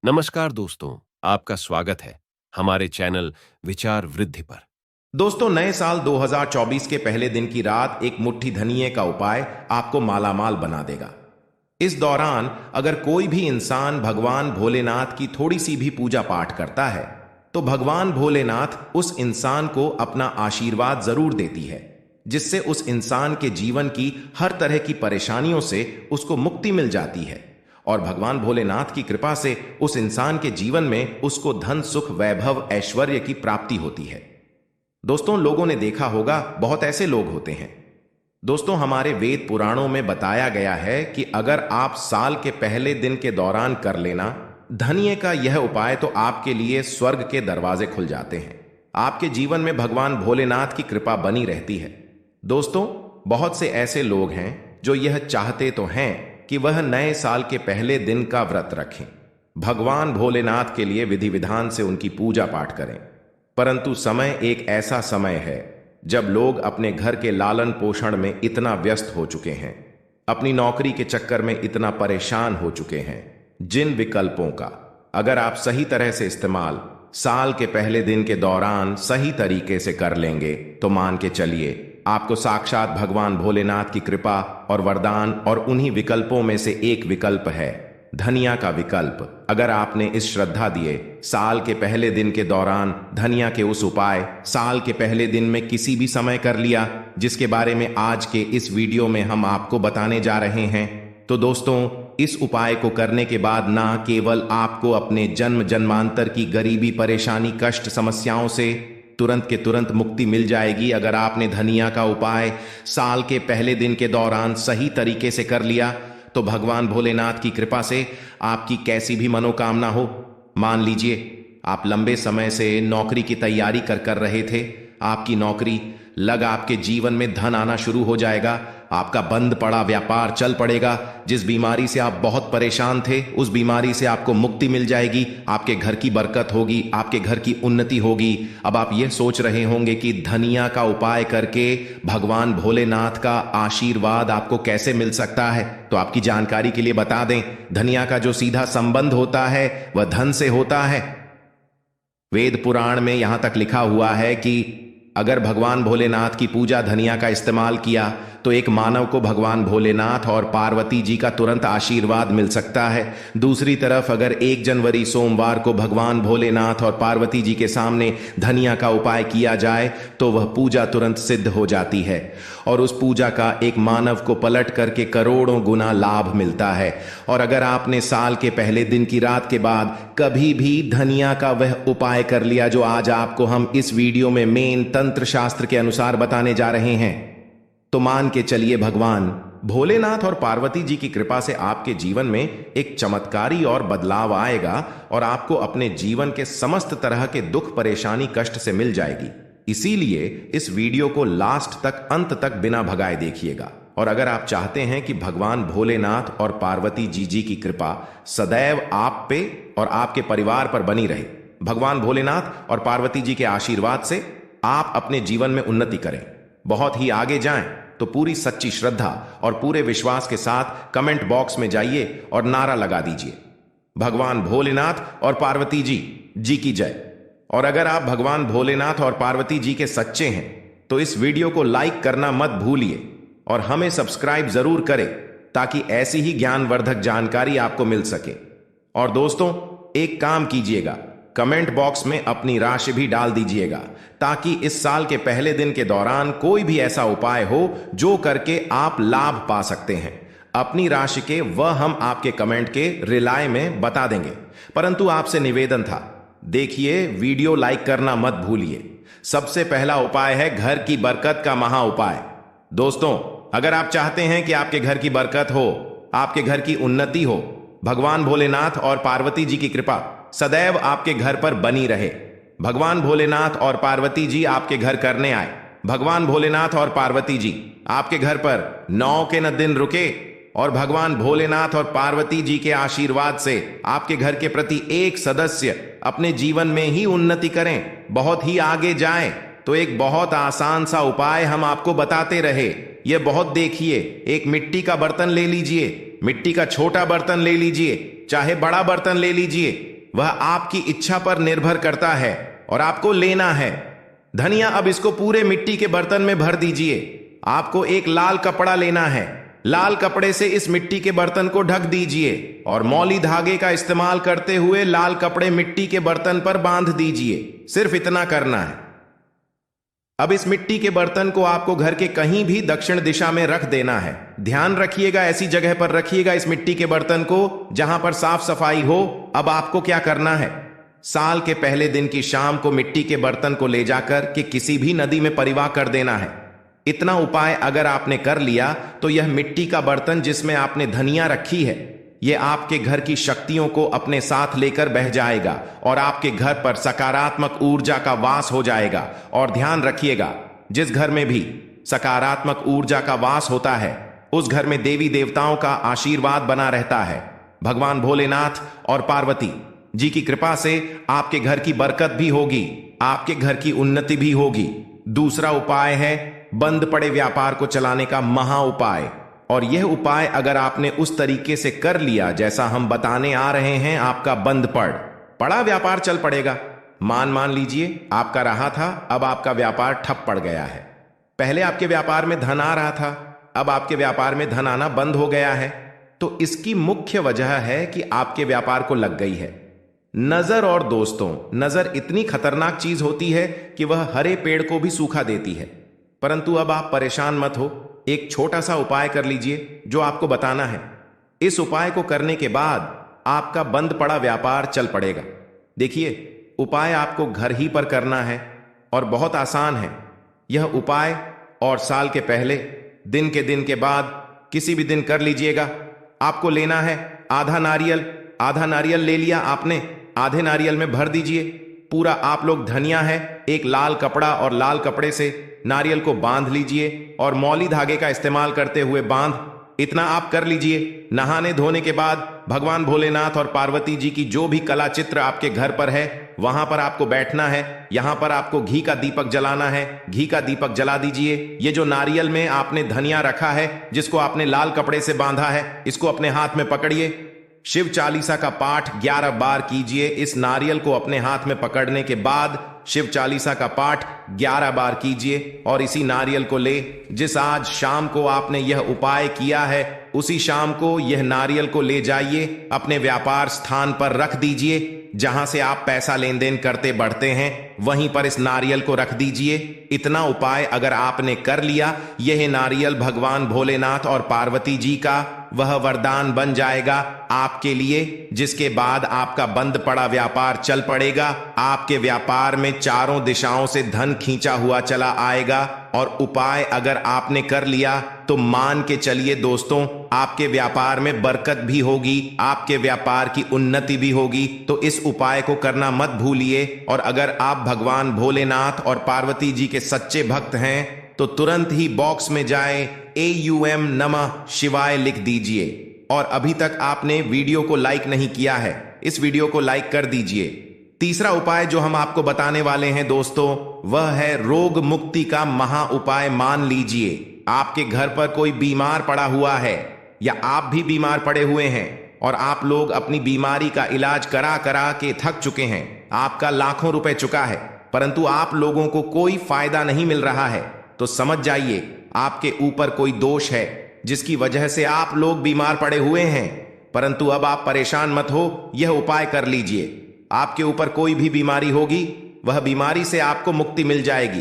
नमस्कार दोस्तों, आपका स्वागत है हमारे चैनल विचार वृद्धि पर। दोस्तों, नए साल 2024 के पहले दिन की रात एक मुट्ठी धनिये का उपाय आपको मालामाल बना देगा। इस दौरान अगर कोई भी इंसान भगवान भोलेनाथ की थोड़ी सी भी पूजा पाठ करता है तो भगवान भोलेनाथ उस इंसान को अपना आशीर्वाद जरूर देती है, जिससे उस इंसान के जीवन की हर तरह की परेशानियों से उसको मुक्ति मिल जाती है और भगवान भोलेनाथ की कृपा से उस इंसान के जीवन में उसको धन सुख वैभव ऐश्वर्य की प्राप्ति होती है। दोस्तों, लोगों ने देखा होगा, बहुत ऐसे लोग होते हैं। दोस्तों, हमारे वेद पुराणों में बताया गया है कि अगर आप साल के पहले दिन के दौरान कर लेना धनिये का यह उपाय तो आपके लिए स्वर्ग के दरवाजे खुल जाते हैं। आपके जीवन में भगवान भोलेनाथ की कृपा बनी रहती है। दोस्तों, बहुत से ऐसे लोग हैं जो यह चाहते तो हैं कि वह नए साल के पहले दिन का व्रत रखें, भगवान भोलेनाथ के लिए विधि विधान से उनकी पूजा पाठ करें, परंतु समय एक ऐसा समय है जब लोग अपने घर के लालन पोषण में इतना व्यस्त हो चुके हैं, अपनी नौकरी के चक्कर में इतना परेशान हो चुके हैं, जिन विकल्पों का अगर आप सही तरह से इस्तेमाल साल के पहले दिन के दौरान सही तरीके से कर लेंगे तो मान के चलिए आपको साक्षात भगवान भोलेनाथ की कृपा और वरदान। और उन्हीं विकल्पों में से एक विकल्प है धनिया का विकल्प। अगर आपने इस श्रद्धा दिए साल के पहले दिन के दौरान धनिया के उस उपाय साल के पहले दिन में किसी भी समय कर लिया, जिसके बारे में आज के इस वीडियो में हम आपको बताने जा रहे हैं, तो दोस्तों, इस उपाय को करने के बाद ना केवल आपको अपने जन्म जन्मांतर की गरीबी परेशानी कष्ट समस्याओं से तुरंत के तुरंत मुक्ति मिल जाएगी। अगर आपने धनिया का उपाय साल के पहले दिन के दौरान सही तरीके से कर लिया तो भगवान भोलेनाथ की कृपा से आपकी कैसी भी मनोकामना हो, मान लीजिए आप लंबे समय से नौकरी की तैयारी कर रहे थे, आपकी नौकरी लग आपके जीवन में धन आना शुरू हो जाएगा, आपका बंद पड़ा व्यापार चल पड़ेगा, जिस बीमारी से आप बहुत परेशान थे उस बीमारी से आपको मुक्ति मिल जाएगी, आपके घर की बरकत होगी, आपके घर की उन्नति होगी। अब आप ये सोच रहे होंगे कि धनिया का उपाय करके भगवान भोलेनाथ का आशीर्वाद आपको कैसे मिल सकता है, तो आपकी जानकारी के लिए बता दें, धनिया का जो सीधा संबंध होता है वह धन से होता है। वेद पुराण में यहां तक लिखा हुआ है कि अगर भगवान भोलेनाथ की पूजा धनिया का इस्तेमाल किया तो एक मानव को भगवान भोलेनाथ और पार्वती जी का तुरंत आशीर्वाद मिल सकता है। दूसरी तरफ अगर 1 जनवरी सोमवार को भगवान भोलेनाथ और पार्वती जी के सामने धनिया का उपाय किया जाए तो वह पूजा तुरंत सिद्ध हो जाती है और उस पूजा का एक मानव को पलट करके करोड़ों गुना लाभ मिलता है। और अगर आपने साल के पहले दिन की रात के बाद कभी भी धनिया का वह उपाय कर लिया जो आज आपको हम इस वीडियो में मेन तंत्र शास्त्र के अनुसार बताने जा रहे हैं, तो मान के चलिए भगवान भोलेनाथ और पार्वती जी की कृपा से आपके जीवन में एक चमत्कारी और बदलाव आएगा और आपको अपने जीवन के समस्त तरह के दुख परेशानी कष्ट से मिल जाएगी। इसीलिए इस वीडियो को लास्ट तक अंत तक बिना भगाए देखिएगा। और अगर आप चाहते हैं कि भगवान भोलेनाथ और पार्वती जी की कृपा सदैव आप पे और आपके परिवार पर बनी रहे, भगवान भोलेनाथ और पार्वती जी के आशीर्वाद से आप अपने जीवन में उन्नति करें, बहुत ही आगे जाएं, तो पूरी सच्ची श्रद्धा और पूरे विश्वास के साथ कमेंट बॉक्स में जाइए और नारा लगा दीजिए, भगवान भोलेनाथ और पार्वती जी की जय। और अगर आप भगवान भोलेनाथ और पार्वती जी के सच्चे हैं तो इस वीडियो को लाइक करना मत भूलिए और हमें सब्सक्राइब जरूर करें ताकि ऐसी ही ज्ञानवर्धक जानकारी आपको मिल सके। और दोस्तों, एक काम कीजिएगा, कमेंट बॉक्स में अपनी राशि भी डाल दीजिएगा ताकि इस साल के पहले दिन के दौरान कोई भी ऐसा उपाय हो जो करके आप लाभ पा सकते हैं। अपनी राशि के वह हम आपके कमेंट के रिलाय में बता देंगे, परंतु आपसे निवेदन था, देखिए वीडियो लाइक करना मत भूलिए। सबसे पहला उपाय है घर की बरकत का महा उपाय। दोस्तों, अगर आप चाहते हैं कि आपके घर की बरकत हो, आपके घर की उन्नति हो, भगवान भोलेनाथ और पार्वती जी की कृपा सदैव आपके घर पर बनी रहे, भगवान भोलेनाथ और पार्वती जी आपके घर करने आए, भगवान भोलेनाथ और पार्वती जी आपके घर पर 9 के न दिन रुके और भगवान भोलेनाथ और पार्वती जी के आशीर्वाद से आपके घर के प्रति एक सदस्य अपने जीवन में ही उन्नति करें, बहुत ही आगे जाएं, तो एक बहुत आसान सा उपाय हम आपको बताते रहे। ये बहुत देखिए, एक मिट्टी का बर्तन ले लीजिए, मिट्टी का छोटा बर्तन ले लीजिए, चाहे बड़ा बर्तन ले लीजिए, वह आपकी इच्छा पर निर्भर करता है और आपको लेना है। धनिया अब इसको पूरे मिट्टी के बर्तन में भर दीजिए। आपको एक लाल कपड़ा लेना है। लाल कपड़े से इस मिट्टी के बर्तन को ढक दीजिए और मौली धागे का इस्तेमाल करते हुए लाल कपड़े मिट्टी के बर्तन पर बांध दीजिए। सिर्फ इतना करना है। अब इस मिट्टी के बर्तन को आपको घर के कहीं भी दक्षिण दिशा में रख देना है। ध्यान रखिएगा, ऐसी जगह पर रखिएगा इस मिट्टी के बर्तन को जहां पर साफ सफाई हो। अब आपको क्या करना है, साल के पहले दिन की शाम को मिट्टी के बर्तन को ले जाकर के किसी भी नदी में परिवाह कर देना है। इतना उपाय अगर आपने कर लिया तो यह मिट्टी का बर्तन जिसमें आपने धनिया रखी है, यह आपके घर की शक्तियों को अपने साथ लेकर बह जाएगा और आपके घर पर सकारात्मक ऊर्जा का वास हो जाएगा। और ध्यान रखिएगा, जिस घर में भी सकारात्मक ऊर्जा का वास होता है उस घर में देवी देवताओं का आशीर्वाद बना रहता है। भगवान भोलेनाथ और पार्वती जी की कृपा से आपके घर की बरकत भी होगी, आपके घर की उन्नति भी होगी। दूसरा उपाय है बंद पड़े व्यापार को चलाने का महा उपाय। और यह उपाय अगर आपने उस तरीके से कर लिया जैसा हम बताने आ रहे हैं, आपका बंद पड़ा व्यापार चल पड़ेगा। मान लीजिए आपका रहा था, अब आपका व्यापार ठप पड़ गया है। पहले आपके व्यापार में धन आ रहा था, अब आपके व्यापार में धन आना बंद हो गया है। तो इसकी मुख्य वजह है कि आपके व्यापार को लग गई है नजर। और दोस्तों, नजर इतनी खतरनाक चीज होती है कि वह हरे पेड़ को भी सूखा देती है। परंतु अब आप परेशान मत हो, एक छोटा सा उपाय कर लीजिए जो आपको बताना है। इस उपाय को करने के बाद आपका बंद पड़ा व्यापार चल पड़ेगा। देखिए, उपाय आपको घर ही पर करना है और बहुत आसान है यह उपाय। और साल के पहले दिन के बाद किसी भी दिन कर लीजिएगा। आपको लेना है आधा नारियल ले लिया आपने, आधे नारियल में भर दीजिए पूरा आप लोग धनिया है। एक लाल कपड़ा और लाल कपड़े से नारियल को बांध लीजिए और मौली धागे का इस्तेमाल करते हुए बांध। इतना आप कर लीजिए। नहाने धोने के बाद भगवान भोलेनाथ और पार्वती जी की जो भी कला चित्र आपके घर पर है वहां पर आपको बैठना है। यहां पर आपको घी का दीपक जलाना है। घी का दीपक जला दीजिए। ये जो नारियल में आपने धनिया रखा है जिसको आपने लाल कपड़े से बांधा है, इसको अपने हाथ में पकड़िए। शिव चालीसा का पाठ 11 बार कीजिए। इस नारियल को अपने हाथ में पकड़ने के बाद शिव चालीसा का पाठ 11 बार कीजिए और इसी नारियल को ले, जिस आज शाम को आपने यह उपाय किया है उसी शाम को यह नारियल को ले जाइए अपने व्यापार स्थान पर रख दीजिए। जहां से आप पैसा लेन देन करते बढ़ते हैं वहीं पर इस नारियल को रख दीजिए। इतना उपाय अगर आपने कर लिया, यह नारियल भगवान भोलेनाथ और पार्वती जी का वह वरदान बन जाएगा आपके लिए, जिसके बाद आपका बंद पड़ा व्यापार चल पड़ेगा। आपके व्यापार में चारों दिशाओं से धन खींचा हुआ चला आएगा। और उपाय अगर आपने कर लिया तो मान के चलिए दोस्तों, आपके व्यापार में बरकत भी होगी, आपके व्यापार की उन्नति भी होगी। तो इस उपाय को करना मत भूलिए। और अगर आप भगवान भोलेनाथ और पार्वती जी के सच्चे भक्त हैं तो तुरंत ही बॉक्स में जाएं AUM नमः शिवाय लिख दीजिए। और अभी तक आपने वीडियो को लाइक नहीं किया है, इस वीडियो को लाइक कर दीजिए। तीसरा उपाय जो हम आपको बताने वाले हैं दोस्तों, वह है रोग मुक्ति का महा उपाय। मान लीजिए आपके घर पर कोई बीमार पड़ा हुआ है या आप भी बीमार पड़े हुए हैं और आप लोग अपनी बीमारी का इलाज करा करा के थक चुके हैं। आपका लाखों रुपए चुका है परंतु आप लोगों को कोई फायदा नहीं मिल रहा है। तो समझ जाइए आपके ऊपर कोई दोष है जिसकी वजह से आप लोग बीमार पड़े हुए हैं। परंतु अब आप परेशान मत हो, यह उपाय कर लीजिए। आपके ऊपर कोई भी बीमारी होगी वह बीमारी से आपको मुक्ति मिल जाएगी।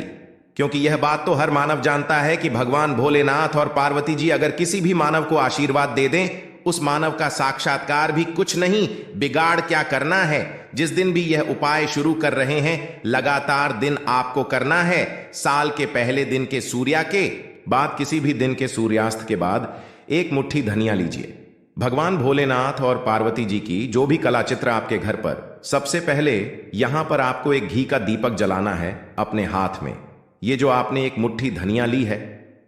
क्योंकि यह बात तो हर मानव जानता है कि भगवान भोलेनाथ और पार्वती जी अगर किसी भी मानव को आशीर्वाद दे दें, उस मानव का साक्षात्कार भी कुछ नहीं बिगाड़ क्या करना है। जिस दिन भी यह उपाय शुरू कर रहे हैं, लगातार दिन आपको करना है। साल के पहले दिन के सूर्या के बाद, किसी भी दिन के सूर्यास्त के बाद एक मुट्ठी धनिया लीजिए। भगवान भोलेनाथ और पार्वती जी की जो भी कला चित्र आपके घर पर, सबसे पहले यहां पर आपको एक घी का दीपक जलाना है अपने हाथ में। ये जो आपने एक मुट्ठी धनिया ली है,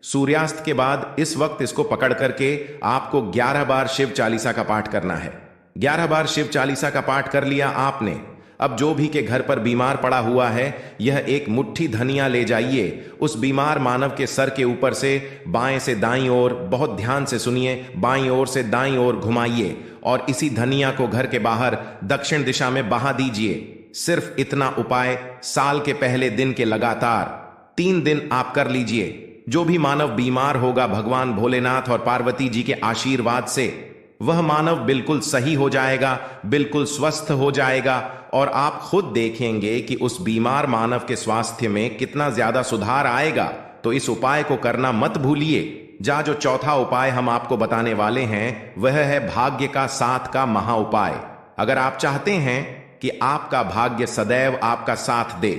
सूर्यास्त के बाद इस वक्त इसको पकड़ करके आपको 11 बार शिव चालीसा का पाठ करना है। 11 बार शिव चालीसा का पाठ कर लिया आपने, अब जो भी के घर पर बीमार पड़ा हुआ है, यह एक मुट्ठी धनिया ले जाइए, उस बीमार मानव के सर के ऊपर से बाएं से दाईं ओर, बहुत ध्यान से सुनिए, बाईं ओर से दाईं ओर घुमाइए और इसी धनिया को घर के बाहर दक्षिण दिशा में बहा दीजिए। सिर्फ इतना उपाय साल के पहले दिन के लगातार 3 दिन आप कर लीजिए। जो भी मानव बीमार होगा, भगवान भोलेनाथ और पार्वती जी के आशीर्वाद से वह मानव बिल्कुल सही हो जाएगा, बिल्कुल स्वस्थ हो जाएगा और आप खुद देखेंगे कि उस बीमार मानव के स्वास्थ्य में कितना ज्यादा सुधार आएगा। तो इस उपाय को करना मत भूलिए। जो चौथा उपाय हम आपको बताने वाले हैं वह है भाग्य का 7 का महा उपाय। अगर आप चाहते हैं कि आपका भाग्य सदैव आपका साथ दे,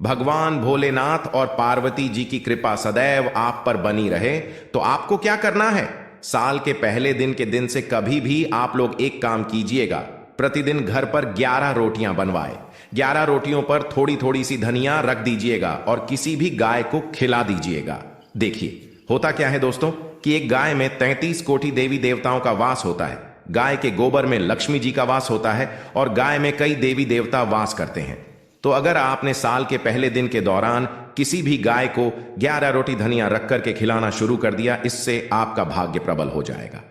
भगवान भोलेनाथ और पार्वती जी की कृपा सदैव आप पर बनी रहे, तो आपको क्या करना है? साल के पहले दिन के दिन से कभी भी आप लोग एक काम कीजिएगा, प्रतिदिन घर पर 11 रोटियां बनवाए। 11 रोटियों पर थोड़ी थोड़ी सी धनिया रख दीजिएगा और किसी भी गाय को खिला दीजिएगा। देखिए होता क्या है दोस्तों कि एक गाय में 33 कोटि देवी देवताओं का वास होता है। गाय के गोबर में लक्ष्मी जी का वास होता है और गाय में कई देवी देवता वास करते हैं। तो अगर आपने साल के पहले दिन के दौरान किसी भी गाय को 11 रोटी धनिया रख करके खिलाना शुरू कर दिया, इससे आपका भाग्य प्रबल हो जाएगा।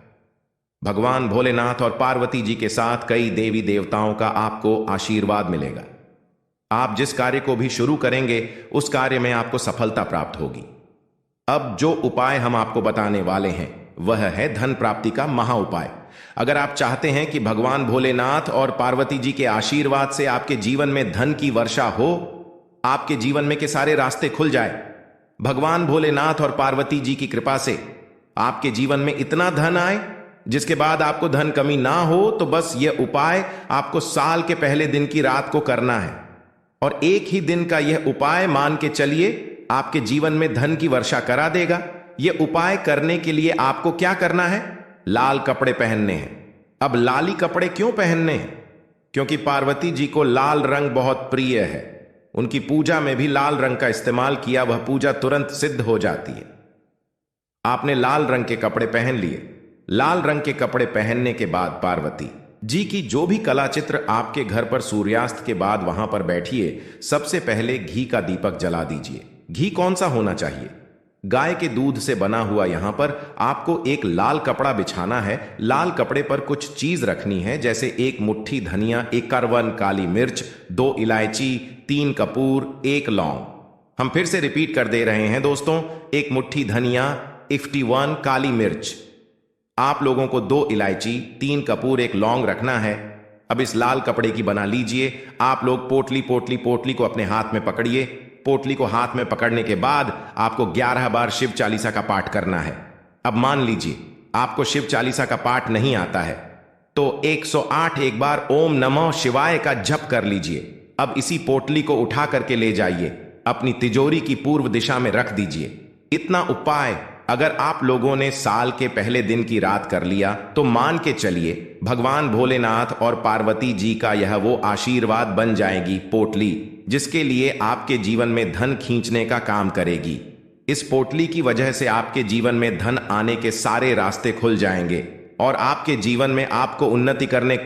भगवान भोलेनाथ और पार्वती जी के साथ कई देवी देवताओं का आपको आशीर्वाद मिलेगा। आप जिस कार्य को भी शुरू करेंगे उस कार्य में आपको सफलता प्राप्त होगी। अब जो उपाय हम आपको बताने वाले हैं वह है धन प्राप्ति का महा उपाय। अगर आप चाहते हैं कि भगवान भोलेनाथ और पार्वती जी के आशीर्वाद से आपके जीवन में धन की वर्षा हो, आपके जीवन में के सारे रास्ते खुल जाए, भगवान भोलेनाथ और पार्वती जी की कृपा से आपके जीवन में इतना धन आए जिसके बाद आपको धन कमी ना हो, तो बस यह उपाय आपको साल के पहले दिन की रात को करना है। और एक ही दिन का यह उपाय मान के चलिए आपके जीवन में धन की वर्षा करा देगा। यह उपाय करने के लिए आपको क्या करना है? लाल कपड़े पहनने हैं। अब लाली कपड़े क्यों पहनने हैं? क्योंकि पार्वती जी को लाल रंग बहुत प्रिय है। उनकी पूजा में भी लाल रंग का इस्तेमाल किया, वह पूजा तुरंत सिद्ध हो जाती है। आपने लाल रंग के कपड़े पहन लिए। लाल रंग के कपड़े पहनने के बाद पार्वती जी की जो भी कला चित्र आपके घर पर सूर्यास्त के बाद वहां पर बैठिए, सबसे पहले घी का दीपक जला दीजिए। घी कौन सा होना चाहिए? गाय के दूध से बना हुआ। यहां पर आपको एक लाल कपड़ा बिछाना है। लाल कपड़े पर कुछ चीज रखनी है, जैसे 1 मुट्ठी धनिया, 1 करवन काली मिर्च, 2 इलायची, 3 कपूर, 1 लौंग। हम फिर से रिपीट कर दे रहे हैं दोस्तों, 1 मुट्ठी धनिया, 51 काली मिर्च, आप लोगों को 2 इलायची, 3 कपूर, 1 लौंग रखना है। अब इस लाल कपड़े की बना लीजिए। आप लोग पोटली को अपने हाथ में पकड़िए। पोटली को हाथ में पकड़ने के बाद आपको 11 बार शिव चालीसा का पाठ करना है। अब मान लीजिए आपको शिव चालीसा का पाठ नहीं आता है, तो 108 एक बार ओम नमः शिवाय का जप कर लीजिए। अब इसी पोटली को उठा करके ले जाइए, अपनी तिजोरी की पूर्व दिशा में रख दीजिए। इतना उपाय अगर आप लोगों ने साल के पहले दिन की रात कर लिया, तो मान के चलिए भगवान भोलेनाथ और पार्वती जी का यह वो आशीर्वाद बन जाएगी पोटली, जिसके लिए आपके जीवन में धन खींचने का काम करेगी। इस पोटली की वजह से आपके जीवन में धन आने के सारे रास्ते खुल जाएंगे और आपके जीवन में आपको उन्नति करने